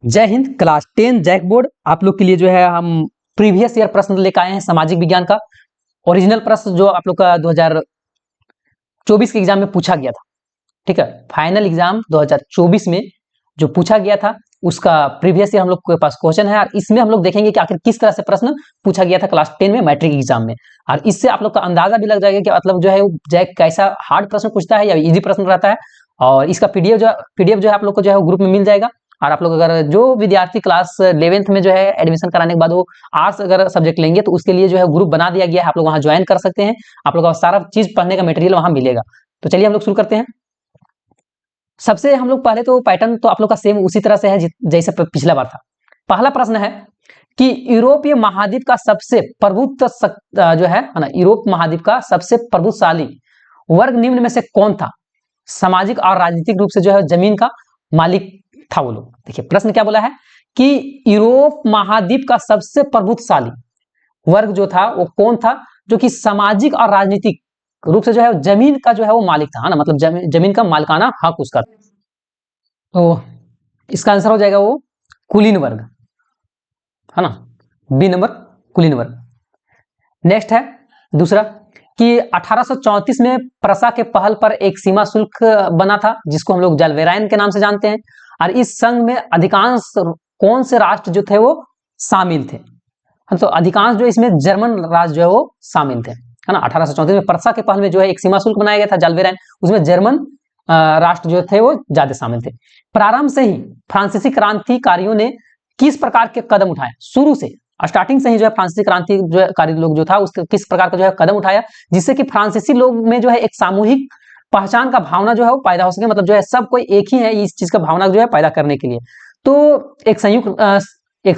जय Hind. Class 10 JAC board आप लोग के लिए जो है हम प्रीवियस ईयर प्रश्न लेकर आए हैं सामाजिक विज्ञान का। ओरिजिनल प्रश्न जो आप लोग का 2024 के एग्जाम में पूछा गया था, ठीक है। फाइनल एग्जाम 2024 में जो पूछा गया था उसका प्रीवियस ईयर हम लोग के पास क्वेश्चन है और इसमें हम लोग देखेंगे कि आखिर किस तरह से प्रश्न पूछा गया था क्लास 10 में मैट्रिक एग्जाम में। और इससे आप लोग का अंदाजा भी लग जाएगा कि मतलब जो है जैक कैसा हार्ड प्रश्न पूछता है या इजी प्रश्न रहता है। और इसका पीडीएफ जो है आप लोग को जो है ग्रुप में मिल जाएगा। और आप लोग अगर जो विद्यार्थी क्लास 11th में जो है एडमिशन कराने के बाद वो आर्ट्स अगर सब्जेक्ट लेंगे तो उसके लिए जो है ग्रुप बना दिया गया है, आप लोग वहां ज्वाइन कर सकते हैं। आप लोग को सारा चीज पढ़ने का मटेरियल वहां मिलेगा। तो चलिए हम लोग शुरू करते हैं। सबसे हम लोग पहले तो पैटर्न तो आप लोग का सेम उसी तरह से है जैसे पिछला बार था। पहला प्रश्न है कि यूरोपीय महाद्वीप का सबसे जो है ना, यूरोप महाद्वीप का सबसे प्रभुशाली वर्ग निम्न में से कौन था? सामाजिक और राजनीतिक रूप से जो है जमीन का मालिक था वो लोग। देखिए प्रश्न क्या बोला है कि यूरोप महाद्वीप का सबसे प्रभुशाली वर्ग जो था वो कौन था, जो कि सामाजिक और राजनीतिक रूप से जो है जमीन का जो है वो मालिक था, ना, मतलब जमीन का मालिकाना हक उसका। तो इसका आंसर हो जाएगा वो कुलीन वर्ग, है ना, बी नंबर कुलीन वर्ग। नेक्स्ट है दूसरा कि 1834 में प्रसा के पहल पर एक सीमा शुल्क बना था जिसको हम लोग जलवेराइन के नाम से जानते हैं। और इस संघ में अधिकांश कौन से राष्ट्र जो थे वो शामिल थे? तो अधिकांश जो इसमें जर्मन राज्य जो है वो शामिल थे, है ना। 1834 में प्रसा के पहल में जो है एक सीमा शुल्क बनाया गया था जलवेराइन, उसमें जर्मन राष्ट्र जो थे वो ज्यादा शामिल थे। प्रारंभ से ही फ्रांसीसी क्रांतिकारियों ने किस प्रकार के कदम उठाए? शुरू से स्टार्टिंग से ही जो है फ्रांसीसी क्रांतिकारी लोग जो था उसके किस प्रकार का जो है कदम उठाया जिससे कि फ्रांसीसी लोग में जो है एक सामूहिक पहचान का भावना जो है वो पैदा हो सके, मतलब जो है सब कोई एक ही है इस चीज का भावना जो है पैदा करने के लिए। तो एक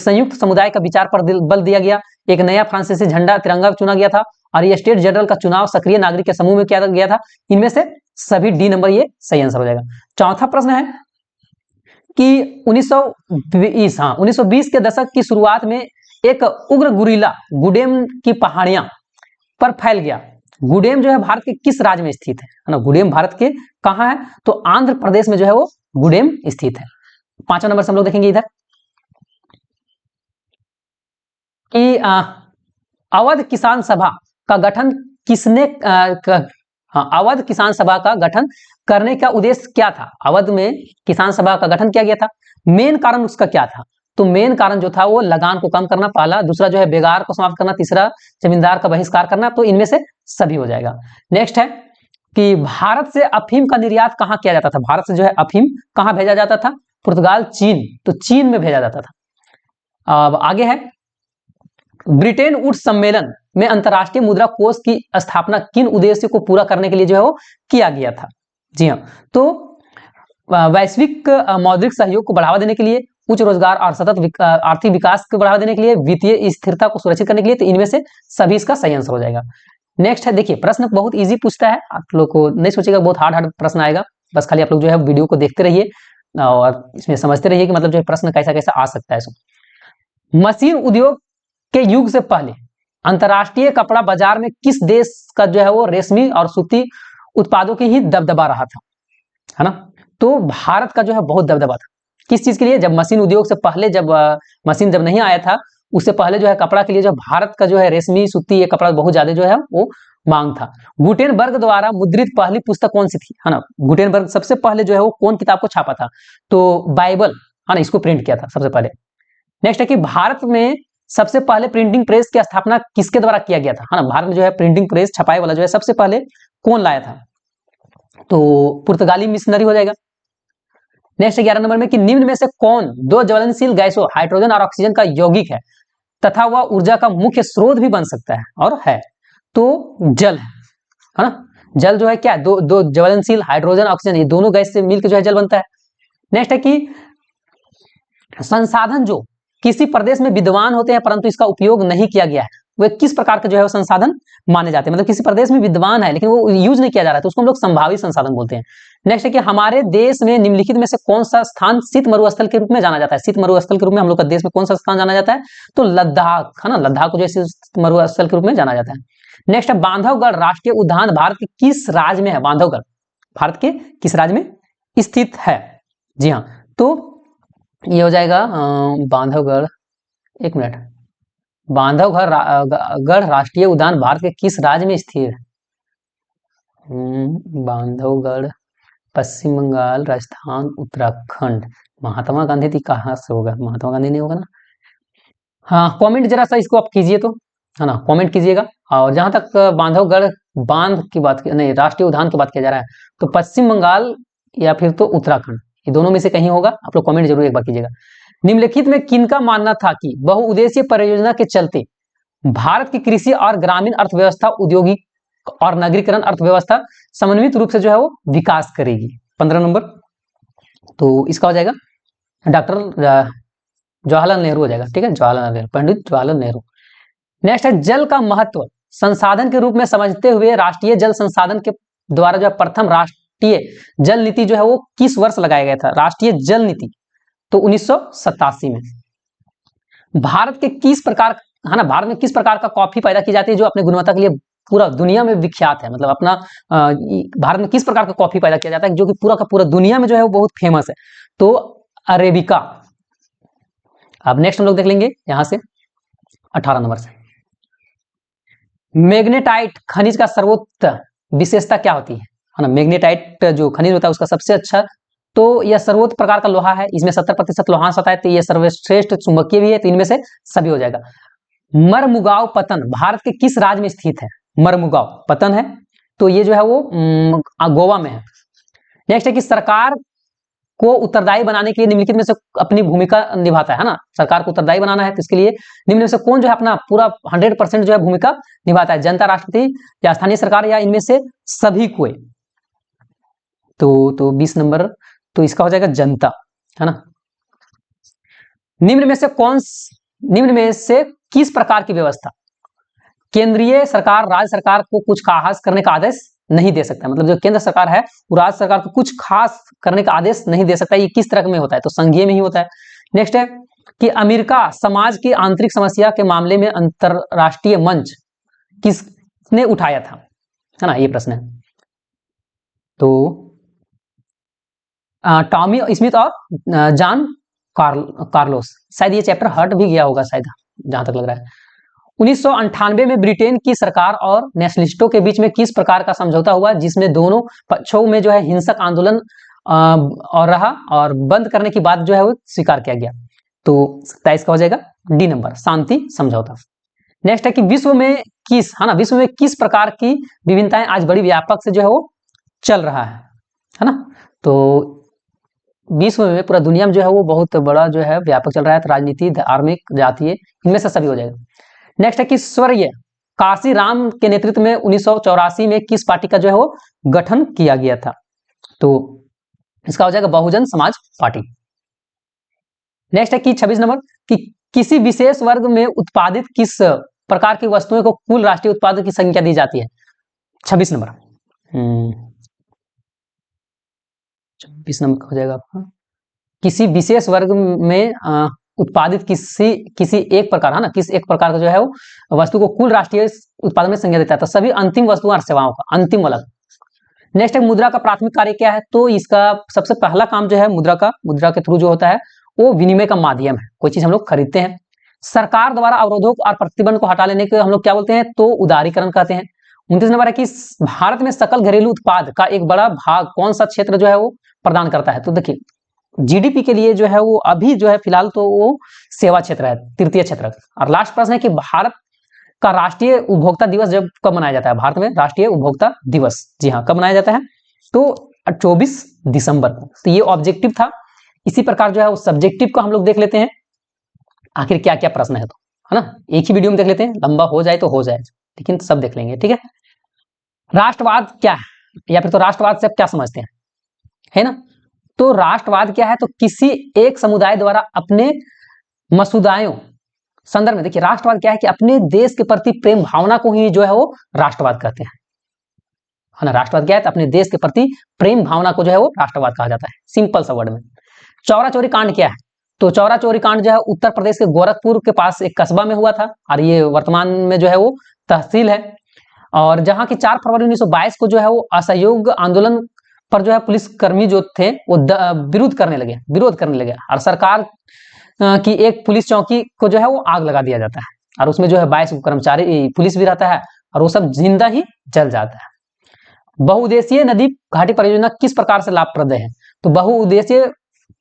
संयुक्त समुदाय का विचार पर बल दिया गया। एक नया फ्रांसीसी झंडा तिरंगा चुना गया था और ये स्टेट जनरल का चुनाव सक्रिय नागरिक के समूह में किया गया था। इनमें से सभी डी नंबर ये सही आंसर हो जाएगा। चौथा प्रश्न है कि 1920 के दशक की शुरुआत में एक उग्र गुरीला गुडेम की पहाड़ियां पर फैल गया। गुडेम जो है भारत के किस राज्य में स्थित है ना? गुडेम भारत के कहां है? तो आंध्र प्रदेश में जो है वो गुडेम स्थित है। 5वां नंबर से हम लोग देखेंगे इधर कि अवध किसान सभा का गठन किसने अवध किसान सभा का गठन करने का उद्देश्य क्या था? अवध में किसान सभा का गठन किया गया था। मेन कारण उसका क्या था? तो मेन कारण जो था वो लगान को कम करना पहला, दूसरा जो है बेगार को समाप्त करना, तीसरा जमींदार का बहिष्कार करना। तो इनमें से सभी हो जाएगा। नेक्स्ट है कि भारत से अफीम का निर्यात कहां किया जाता था? भारत से जो है अफीम कहां भेजा जाता था? पुर्तगाल, चीन। तो चीन में भेजा जाता था। अब आगे है ब्रिटेन वुड्स सम्मेलन में अंतरराष्ट्रीय मुद्रा कोष की स्थापना किन उद्देश्य को पूरा करने के लिए जो है वो किया गया था? जी हाँ, तो वैश्विक मौद्रिक सहयोग को बढ़ावा देने के लिए, उच्च रोजगार और सतत आर्थिक विकास को बढ़ावा देने के लिए, वित्तीय स्थिरता को सुरक्षित करने के लिए। तो इनमें से सभी इसका सही आंसर हो जाएगा। नेक्स्ट है, देखिए प्रश्न बहुत इजी पूछता है, आप लोग को नहीं सोचेगा बहुत हार्ड प्रश्न आएगा। बस खाली आप लोग जो है वीडियो को देखते रहिए और इसमें समझते रहिए कि मतलब जो है प्रश्न कैसा कैसा आ सकता है। मशीन उद्योग के युग से पहले अंतरराष्ट्रीय कपड़ा बाजार में किस देश का जो है वो रेशमी और सूती उत्पादों की ही दबदबा रहा था, है ना? तो भारत का जो है बहुत दबदबा था। किस चीज के लिए? जब मशीन उद्योग से पहले, जब मशीन जब नहीं आया था उससे पहले जो है कपड़ा के लिए जो भारत का जो है रेशमी सूती ये कपड़ा बहुत ज्यादा जो है वो मांग था। गुटेनबर्ग द्वारा मुद्रित पहली पुस्तक कौन सी थी, है ना? गुटेनबर्ग सबसे पहले जो है वो कौन किताब को छापा था? तो बाइबल, है ना, इसको प्रिंट किया था सबसे पहले। नेक्स्ट है कि भारत में सबसे पहले प्रिंटिंग प्रेस की स्थापना किसके द्वारा किया गया था, है ना? भारत में जो है प्रिंटिंग प्रेस छपाई वाला जो है सबसे पहले कौन लाया था? तो पुर्तगाली मिशनरी हो जाएगा। नेक्स्ट 11 नंबर में कि निम्न में से कौन दो ज्वलनशील गैसों हाइड्रोजन और ऑक्सीजन का यौगिक है तथा वह ऊर्जा का मुख्य स्रोत भी बन सकता है और है? तो जल है ना? जल जो है क्या, दो ज्वलनशील हाइड्रोजन ऑक्सीजन ये दोनों गैस से मिलकर जो है जल बनता है। नेक्स्ट है कि संसाधन जो किसी प्रदेश में विद्वान होते हैं परंतु इसका उपयोग नहीं किया गया है, वे किस प्रकार के जो है वो संसाधन माने जाते हैं? मतलब किसी प्रदेश में विद्वान है लेकिन वो यूज नहीं किया जा रहा है तो उसको हम लोग संभावित संसाधन बोलते हैं। नेक्स्ट है कि हमारे देश में निम्नलिखित में से कौन सा स्थान शीत मरुस्थल के रूप में जाना जाता है? शीत मरुस्थल के रूप में हम लोग का देश में कौन सा स्थान जाना जाता है? तो लद्दाख, है ना? लद्दाख को जो शीत मरुस्थल के रूप में जाना जाता है। नेक्स्ट है बांधवगढ़ राष्ट्रीय उद्यान भारत के किस राज्य में है? बांधवगढ़ भारत के किस राज्य में स्थित है? जी हाँ, तो ये हो जाएगा बांधवगढ़। एक मिनट, बांधवगढ़ गढ़ राष्ट्रीय उद्यान भारत के किस राज्य में स्थित है? बांधवगढ़ पश्चिम बंगाल, राजस्थान, उत्तराखंड। महात्मा गांधी थी, कहाँ से होगा? महात्मा गांधी नहीं होगा ना। हाँ, कमेंट जरा सा इसको आप कीजिए तो, है ना, कमेंट कीजिएगा। और जहां तक बांधवगढ़ बांध की बात नहीं, राष्ट्रीय उद्यान की बात किया जा रहा है, तो पश्चिम बंगाल या फिर तो उत्तराखंड, ये दोनों में से कहीं होगा। आप लोग कमेंट जरूर एक बार कीजिएगा। निम्नलिखित में किनका मानना था कि बहुउद्देशीय परियोजना के चलते भारत की कृषि और ग्रामीण अर्थव्यवस्था, औद्योगिक और नगरीकरण अर्थव्यवस्था समन्वित रूप से जो है वो विकास करेगी? 15 नंबर, तो इसका हो जाएगा डॉक्टर जवाहरलाल नेहरू हो जाएगा। ठीक है, जवाहरलाल नेहरू, पंडित जवाहरलाल नेहरू। नेक्स्ट है, जल का महत्व संसाधन के रूप में समझते हुए राष्ट्रीय जल संसाधन के द्वारा जो प्रथम राष्ट्रीय जल नीति जो है वो किस वर्ष लगाया गया था? राष्ट्रीय जल नीति तो 1987 में। भारत के किस प्रकार, है ना, भारत में किस प्रकार का कॉफी पैदा की जाती है जो अपने गुणवत्ता के लिए पूरा दुनिया में विख्यात है? मतलब अपना भारत में किस प्रकार का कॉफी पैदा किया जाता है जो कि पूरा का पूरा दुनिया में जो है वो बहुत फेमस है? तो अरेबिका। अब नेक्स्ट हम लोग देख लेंगे यहां से 18 नंबर से, मैग्नेटाइट खनिज का सर्वोच्च विशेषता क्या होती है ना? मैग्नेटाइट जो खनिज होता है उसका सबसे अच्छा, तो यह सर्वोच्च प्रकार का लोहा है, इसमें 70% लोहांश होता है, तो यह सर्वश्रेष्ठ चुंबकीय भी है, तो इनमें से सभी हो जाएगा। मरमुगाव पतन भारत के किस राज्य में स्थित है? मरमुगाव पतन है, तो ये जो है वो गोवा में है। नेक्स्ट है कि सरकार को उत्तरदायी बनाने के लिए निम्नलिखित में से अपनी भूमिका निभाता है ना? सरकार को उत्तरदायी बनाना है, तो इसके लिए निम्न में से कौन जो है अपना पूरा 100% जो है भूमिका निभाता है? जनता, राष्ट्रपति या स्थानीय सरकार, या इनमें से सभी कोई? तो 20 नंबर, तो इसका हो जाएगा जनता, है ना। निम्न में से किस प्रकार की व्यवस्था केंद्रीय सरकार राज्य सरकार को कुछ खास करने का आदेश नहीं दे सकता? मतलब जो केंद्र सरकार है वो राज्य सरकार को कुछ खास करने का आदेश नहीं दे सकता। ये किस तरह में होता है? तो संघीय में ही होता है। नेक्स्ट है कि अमेरिका समाज की आंतरिक समस्या के मामले में अंतरराष्ट्रीय मंच किसने उठाया था? है ना, ये प्रश्न है। तो टॉमी स्मिथ और जॉन कार्लोस। शायद ये चैप्टर हट भी गया होगा शायद, जहां तक लग रहा है। 1998 में ब्रिटेन की सरकार और नेशनलिस्टों के बीच में किस प्रकार का समझौता हुआ जिसमें दोनों पक्षों में जो है हिंसक आंदोलन और रहा और बंद करने की बात जो है वो स्वीकार किया गया? तो 27 का हो जाएगा डी नंबर, शांति समझौता। नेक्स्ट है कि विश्व में किस प्रकार की विभिन्नताएं आज बड़ी व्यापक से जो है वो चल रहा है ना? तो विश्व में, पूरा दुनिया में जो है वो बहुत बड़ा जो है व्यापक चल रहा है, तो राजनीति, धार्मिक, जातीय, इनमें से सभी हो जाएगा। नेक्स्ट है कि स्वर्गीय काशीराम के नेतृत्व में 1984 में किस पार्टी का जो है वो गठन किया गया था? तो इसका हो जाएगा बहुजन समाज पार्टी। नेक्स्ट है कि 26 नंबर कि किसी विशेष वर्ग में उत्पादित किस प्रकार की वस्तुओं को कुल राष्ट्रीय उत्पादन की संख्या दी जाती है? 26 नंबर 26 नंबर हो जाएगा आपका, किसी विशेष वर्ग में उत्पादित किसी एक प्रकार, है ना, किस एक प्रकार का जो है वो वस्तु को कुल राष्ट्रीय उत्पादन में संज्ञा देता है, तो सभी अंतिम वस्तुओं और सेवाओं का, अंतिम वाला। नेक्स्ट है मुद्रा का प्राथमिक कार्य क्या है? तो इसका सबसे पहला काम जो है मुद्रा के थ्रू जो होता है वो विनिमय का माध्यम है। कोई चीज हम लोग खरीदते हैं, सरकार द्वारा अवरोधों और प्रतिबंध को हटा लेने के हम लोग क्या बोलते हैं? तो उदारीकरण कहते हैं। 29 नंबर है कि भारत में सकल घरेलू उत्पाद का एक बड़ा भाग कौन सा क्षेत्र जो है वो प्रदान करता है? तो देखिए जीडीपी के लिए जो है वो अभी जो है फिलहाल तो वो सेवा क्षेत्र है, तृतीय क्षेत्र। और लास्ट प्रश्न है कि भारत का राष्ट्रीय उपभोक्ता दिवस जब कब मनाया जाता है? भारत में राष्ट्रीय उपभोक्ता दिवस, जी हाँ, कब मनाया जाता है? तो 24 दिसंबर को। तो ये ऑब्जेक्टिव था। इसी प्रकार जो है वो सब्जेक्टिव को हम लोग देख लेते हैं, आखिर क्या क्या प्रश्न है, तो है ना, एक ही वीडियो में देख लेते हैं, लंबा हो जाए तो हो जाए, लेकिन सब देख लेंगे, ठीक है। राष्ट्रवाद क्या है, या फिर तो राष्ट्रवाद से आप क्या समझते हैं, है ना? तो राष्ट्रवाद क्या है? तो किसी एक समुदाय द्वारा अपने मसूदायों संदर्भ में, देखिए राष्ट्रवाद क्या है कि अपने देश के प्रति प्रेम भावना को ही जो है वो राष्ट्रवाद कहते हैं, है ना। राष्ट्रवाद क्या है? तो अपने देश के प्रति प्रेम भावना को जो है वो राष्ट्रवाद कहा जाता है, सिंपल सा वर्ड में। चौरा चोरी कांड क्या है? तो चौरा चोरी कांड जो है उत्तर प्रदेश के गोरखपुर के पास एक कस्बा में हुआ था, और ये वर्तमान में जो है वो तहसील है, और जहां की 4 फरवरी 1922 को जो है वो असहयोग आंदोलन पर जो है पुलिसकर्मी जो थे वो विरोध करने लगे और सरकार की एक पुलिस चौकी को जो है वो आग लगा दिया जाता है और उसमें जो है 22 कर्मचारी पुलिस भी रहता है और वो सब जिंदा ही जल जाता है। बहुउद्देशीय नदी घाटी परियोजना किस प्रकार से लाभप्रद है? तो बहुउद्देशीय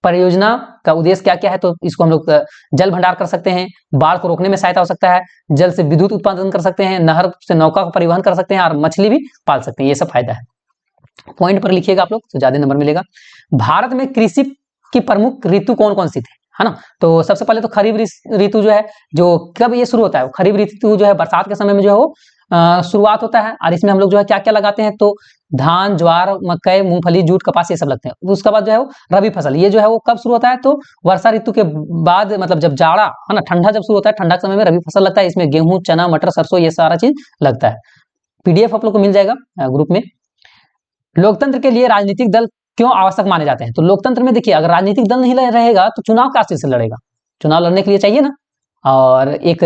परियोजना का उद्देश्य क्या क्या है? तो इसको हम लोग जल भंडार कर सकते हैं, बाढ़ को रोकने में सहायता हो सकता है, जल से विद्युत उत्पादन कर सकते हैं, नहर से नौका का परिवहन कर सकते हैं और मछली भी पाल सकते हैं। ये सब फायदा है। पॉइंट पर लिखिएगा आप लोग तो ज्यादा नंबर मिलेगा। भारत में कृषि की प्रमुख ऋतु कौन कौन सी थी, है ना? तो सबसे पहले तो खरीफ ऋतु जो है, जो कब ये शुरू होता है, खरीफ ऋतु जो है बरसात के समय में जो है वो शुरुआत होता है और इसमें हम लोग जो है क्या क्या लगाते हैं, तो धान, ज्वार, मकई, मूंगफली, जूट, कपास ये सब लगते हैं। उसके बाद जो है वो रबी फसल, ये जो है वो कब शुरू होता है, तो वर्षा ऋतु के बाद, मतलब जब जाड़ा है ना, ठंडा जब शुरू होता है, ठंडा के समय में रबी फसल लगता है। इसमें गेहूं, चना, मटर, सरसों ये सारा चीज लगता है। पीडीएफ आप लोग को मिल जाएगा ग्रुप में। लोकतंत्र के लिए राजनीतिक दल क्यों आवश्यक माने जाते हैं? तो लोकतंत्र में देखिए, अगर राजनीतिक दल नहीं रहेगा तो चुनाव किस चीज से लड़ेगा? चुनाव लड़ने के लिए चाहिए ना, और एक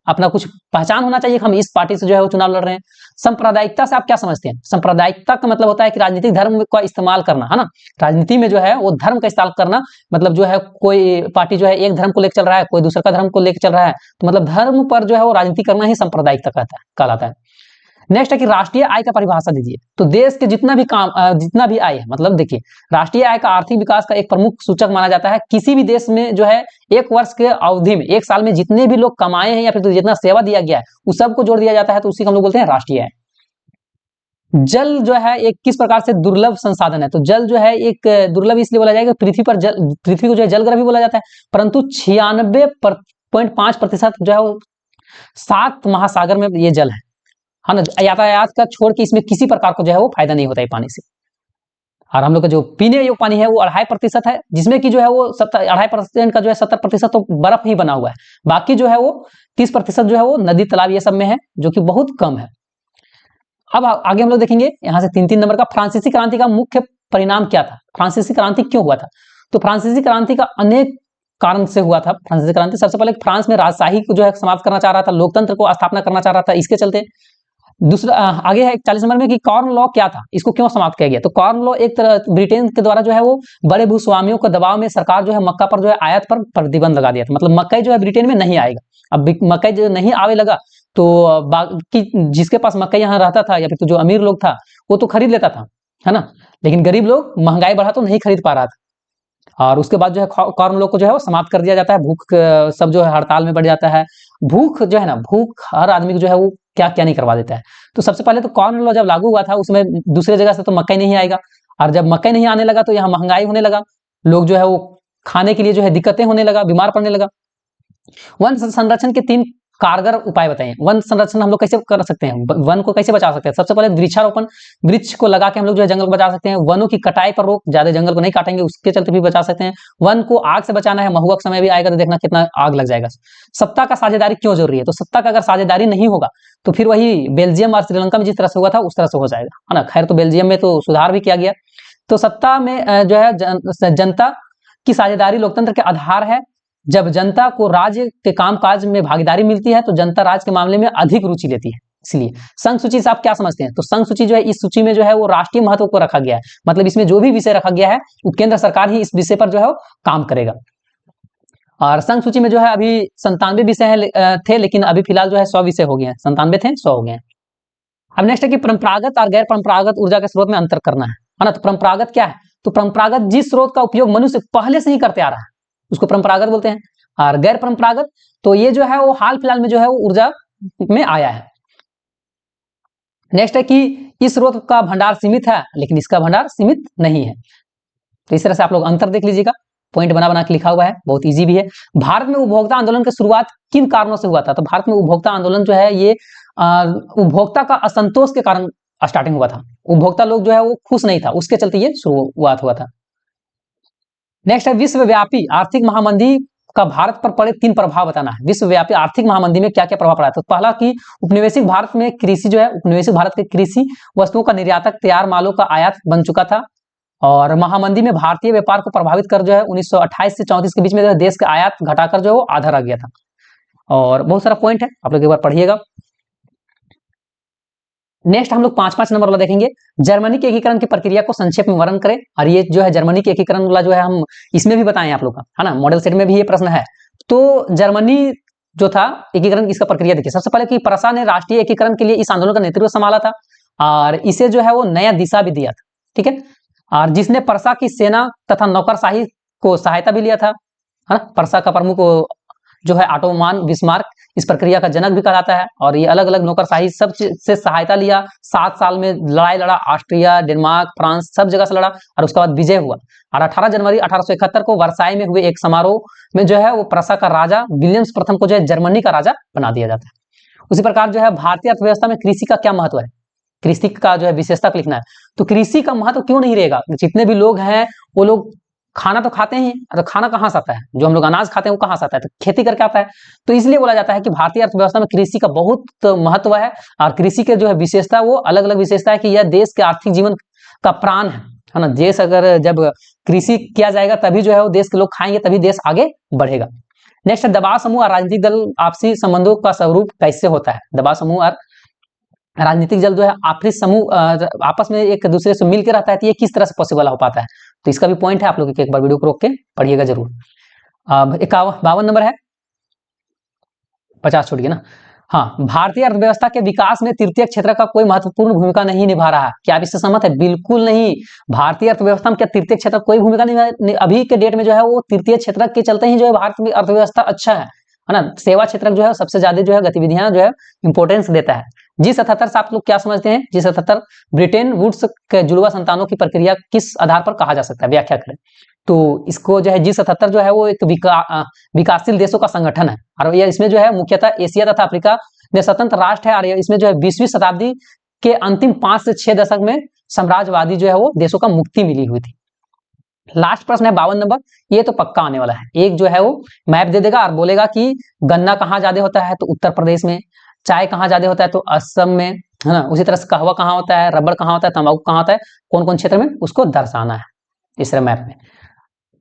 अपना कुछ पहचान होना चाहिए कि हम इस पार्टी से जो है वो चुनाव लड़ रहे हैं। सांप्रदायिकता से आप क्या समझते हैं? सांप्रदायिकता का मतलब होता है कि राजनीतिक धर्म का इस्तेमाल करना, है ना। राजनीति में जो है वो धर्म का इस्तेमाल करना, मतलब जो है कोई पार्टी जो है एक धर्म को लेकर चल रहा है, कोई दूसरा का धर्म को लेकर चल रहा है, तो मतलब धर्म पर जो है वो राजनीति करना ही सांप्रदायिकता कहलाता है। नेक्स्ट है कि राष्ट्रीय आय का परिभाषा दीजिए। तो देश के जितना भी आय है, मतलब देखिए, राष्ट्रीय आय का आर्थिक विकास का एक प्रमुख सूचक माना जाता है। किसी भी देश में जो है एक वर्ष के अवधि में, एक साल में जितने भी लोग कमाए हैं या फिर तो जितना सेवा दिया गया है उस सबको जोड़ दिया जाता है, तो उसी को हम लोग बोलते हैं राष्ट्रीय आय। जल जो है एक किस प्रकार से दुर्लभ संसाधन है? तो जल जो है एक दुर्लभ इसलिए बोला जाएगा, पृथ्वी को जो है जलग्रह भी बोला जाता है, परंतु 96.5% जो है वो 7 महासागर में ये जल है ना। यातायात का छोड़ के इसमें किसी प्रकार को जो है वो फायदा नहीं होता है पानी से। और हम लोग का जो पीने योग्य पानी है वो 2.5% है, जिसमें कि जो है वो 2.5% का जो है 70% तो बर्फ ही बना हुआ है। बाकी जो है वो 30% जो है वो नदी, तालाब ये सब में है, जो कि बहुत कम है। अब आगे हम लोग देखेंगे यहाँ से 3-3 नंबर का, फ्रांसीसी क्रांति का मुख्य परिणाम क्या था? फ्रांसीसी क्रांति क्यों हुआ था? तो फ्रांसीसी क्रांति का अनेक कारण से हुआ था। फ्रांसीसी क्रांति सबसे पहले फ्रांस में राजशाही को जो है समाप्त करना चाह रहा था, लोकतंत्र को स्थापना करना चाह रहा था, इसके चलते। दूसरा आगे है 40 नंबर में कि कॉर्न लॉ क्या था, इसको क्यों समाप्त किया गया? तो कॉर्न लॉ एक तरह ब्रिटेन के द्वारा जो है वो बड़े भूस्वामियों के दबाव में सरकार जो है मक्का पर जो है आयात पर प्रतिबंध लगा दिया था। मतलब मकई जो है ब्रिटेन में नहीं आएगा। अब मकई जो नहीं आवे लगा तो बाकी जिसके पास मकई यहाँ रहता था या फिर तो जो अमीर लोग था वो तो खरीद लेता था, है ना, लेकिन गरीब लोग, महंगाई बढ़ा तो नहीं खरीद पा रहा था। और उसके बाद जो है कॉर्न लॉ को जो है वो समाप्त कर दिया जाता है। भूख सब जो है हड़ताल में बढ़ जाता है। भूख जो है ना, भूख हर आदमी को जो है वो क्या क्या नहीं करवा देता है। तो सबसे पहले तो कॉर्न लॉ जब लागू हुआ था उसमें दूसरे जगह से तो मकई नहीं आएगा, और जब मकई नहीं आने लगा तो यहाँ महंगाई होने लगा, लोग जो है वो खाने के लिए जो है दिक्कतें होने लगा, बीमार पड़ने लगा। वन संरक्षण के 3 कारगर उपाय बताइए। वन संरक्षण हम लोग कैसे कर सकते हैं, वन को कैसे बचा सकते हैं? सबसे पहले वृक्षारोपण, वृक्ष को लगा के हम लोग जो है जंगल को बचा सकते हैं। वनों की कटाई पर रोक, ज्यादा जंगल को नहीं काटेंगे, उसके चलते भी बचा सकते हैं। वन को आग से बचाना है, महुआ का समय भी आएगा तो देखना कितना आग लग जाएगा। सत्ता का साझेदारी क्यों जरूरी है? तो सत्ता का अगर साझेदारी नहीं होगा तो फिर वही बेल्जियम और श्रीलंका में जिस तरह से हुआ था उस तरह से हो जाएगा, है ना। खैर तो बेल्जियम में तो सुधार भी किया गया। तो सत्ता में जो है जनता की साझेदारी लोकतंत्र के आधार है। जब जनता को राज्य के कामकाज में भागीदारी मिलती है तो जनता राज्य के मामले में अधिक रुचि लेती है। इसलिए संघ सूची से आप क्या समझते हैं? तो संघ सूची जो है, इस सूची में जो है वो राष्ट्रीय महत्व को रखा गया है। मतलब इसमें जो भी विषय रखा गया है वो केंद्र सरकार ही इस विषय पर जो है वो काम करेगा। और संघ सूची में जो है अभी 97 विषय थे, लेकिन अभी फिलहाल जो है 100 विषय हो गए हैं। 97 थे, 100 हो गए हैं। अब नेक्स्ट है कि परंपरागत और गैर परंपरागत ऊर्जा के स्रोत में अंतर करना है ना। तो परंपरागत क्या है? तो परंपरागत जिस स्रोत का उपयोग मनुष्य पहले से ही करते आ रहा है उसको परंपरागत बोलते हैं। और गैर परंपरागत तो ये जो है वो हाल फिलहाल में जो है वो ऊर्जा में आया है। नेक्स्ट है कि इस स्रोत का भंडार सीमित है लेकिन इसका भंडार सीमित नहीं है। तो इस तरह से आप लोग अंतर देख लीजिएगा, पॉइंट बना बना के लिखा हुआ है, बहुत इजी भी है। भारत में उपभोक्ता आंदोलन की शुरुआत किन कारणों से हुआ था? तो भारत में उपभोक्ता आंदोलन जो है ये उपभोक्ता का असंतोष के कारण स्टार्टिंग हुआ था। उपभोक्ता लोग जो है वो खुश नहीं था, उसके चलते ये शुरुआत हुआ था। नेक्स्ट है विश्वव्यापी आर्थिक महामंदी का भारत पर पड़े 3 प्रभाव बताना है। विश्वव्यापी आर्थिक महामंदी में क्या क्या प्रभाव पड़ा? तो पहला कि उपनिवेशिक भारत में कृषि जो है, उपनिवेशिक भारत के कृषि वस्तुओं का निर्यातक तैयार मालों का आयात बन चुका था। और महामंदी में भारतीय व्यापार को प्रभावित कर जो है 1928 से 34 के बीच में जो है देश का आयात घटाकर जो है वो आधा रह गया था। और बहुत सारा पॉइंट है, आप लोग एक बार पढ़िएगा। नेक्स्ट हम लोग 5 नंबर वाला देखेंगे, जर्मनी के एकीकरण की प्रक्रिया को संक्षेप में वर्णन करें। और ये जो है जर्मनी के एकीकरण वाला जो है हम इसमें भी बताएं आप लोग का, है ना, मॉडल सेट में भी ये प्रश्न है। तो जर्मनी जो था एकीकरण की इसका प्रक्रिया देखिए, सबसे पहले कि प्रसा ने राष्ट्रीय एकीकरण के लिए इस आंदोलन का नेतृत्व संभाला था और इसे जो है वो नया दिशा भी दिया था, ठीक है। और जिसने प्रसा की सेना तथा नौकरशाही को सहायता भी लिया था, है ना। प्रसा का प्रमुख जो है ऑटोमान बिस्मार्क इस प्रक्रिया का जनक भी कहलाता है और ये अलग अलग नौकरशाही सब से सहायता लिया। 7 साल में लड़ाई लड़ा, ऑस्ट्रिया, डेनमार्क, फ्रांस सब जगह से लड़ा और उसके बाद विजय हुआ। और 18 जनवरी 1871 को वर्साई में हुए एक समारोह में जो है वो प्रसा का राजा विलियम्स प्रथम को जो है जर्मनी का राजा बना दिया जाता है। उसी प्रकार जो है भारतीय अर्थव्यवस्था में कृषि का क्या महत्व है, कृषि का जो है विशेषता लिखना है। तो कृषि का महत्व क्यों नहीं रहेगा, जितने भी लोग हैं वो लोग खाना तो खाते हैं, तो खाना कहाँ से आता है, जो हम लोग अनाज खाते हैं वो कहाँ से आता है, तो खेती करके आता है। तो इसलिए बोला जाता है कि भारतीय अर्थव्यवस्था में कृषि का बहुत महत्व है और कृषि के जो है विशेषता वो अलग अलग विशेषता है कि यह देश के आर्थिक जीवन का प्राण है ना। देश अगर जब कृषि किया जाएगा तभी जो है वो देश के लोग खाएंगे, तभी देश आगे बढ़ेगा। नेक्स्ट है दबाव समूह और राजनीतिक दल आपसी संबंधों का स्वरूप कैसे होता है। दबाव समूह और राजनीतिक दल जो है आपसी समूह आपस में एक दूसरे से मिलकर रहता है, तो ये किस तरह से पॉसिबल हो पाता है, तो इसका भी पॉइंट है, आप लोग एक बार वीडियो को रोक के पढ़िएगा जरूर। अब 52 नंबर है, 50 छूट गया ना। हाँ, भारतीय अर्थव्यवस्था के विकास में तृतीय क्षेत्र का कोई महत्वपूर्ण भूमिका नहीं निभा रहा है, क्या आप इससे सहमत है? बिल्कुल नहीं। भारतीय अर्थव्यवस्था में क्या तृतीय क्षेत्र कोई भूमिका नहीं, अभी के डेट में जो है वो तृतीय क्षेत्र के चलते ही जो है भारत में अर्थव्यवस्था अच्छा है ना। सेवा क्षेत्र जो है सबसे ज्यादा जो है गतिविधियां जो है इंपोर्टेंस देता है। G77 से आप लोग क्या समझते हैं? G77 ब्रिटेन वुड्स के जुड़वा संतानों की प्रक्रिया किस आधार पर कहा जा सकता है, व्याख्या करें। तो इसको जो है G77 जो है वो एक विकासशील देशों का संगठन है और ये इसमें जो है मुख्यतः एशिया तथा अफ्रीका में स्वतंत्र राष्ट्र है और इसमें जो है 20वीं शताब्दी के अंतिम 5 से 6 दशक में साम्राज्यवादी जो है वो देशों का मुक्ति मिली हुई थी। लास्ट प्रश्न है 52 नंबर, ये तो पक्का आने वाला है। एक जो है वो मैप दे देगा और बोलेगा कि गन्ना कहाँ ज्यादा होता है, तो उत्तर प्रदेश में। चाय कहाँ ज्यादा होता है, तो असम में, है ना। उसी तरह से कहवा कहाँ होता है, रबड़ कहाँ होता है, तंबाकू कहाँ होता है, कौन कौन क्षेत्र में, उसको दर्शाना है इस तरह मैप में।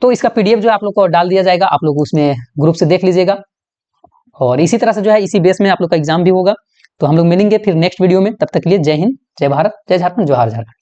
तो इसका पीडीएफ जो है आप लोग को डाल दिया जाएगा, आप लोग उसमें ग्रुप से देख लीजिएगा और इसी तरह से जो है इसी बेस में आप लोग का एग्जाम भी होगा। तो हम लोग मिलेंगे फिर नेक्स्ट वीडियो में, तब तक के लिए जय हिंद, जय भारत, जय झारखंड, जोहार झारखंड।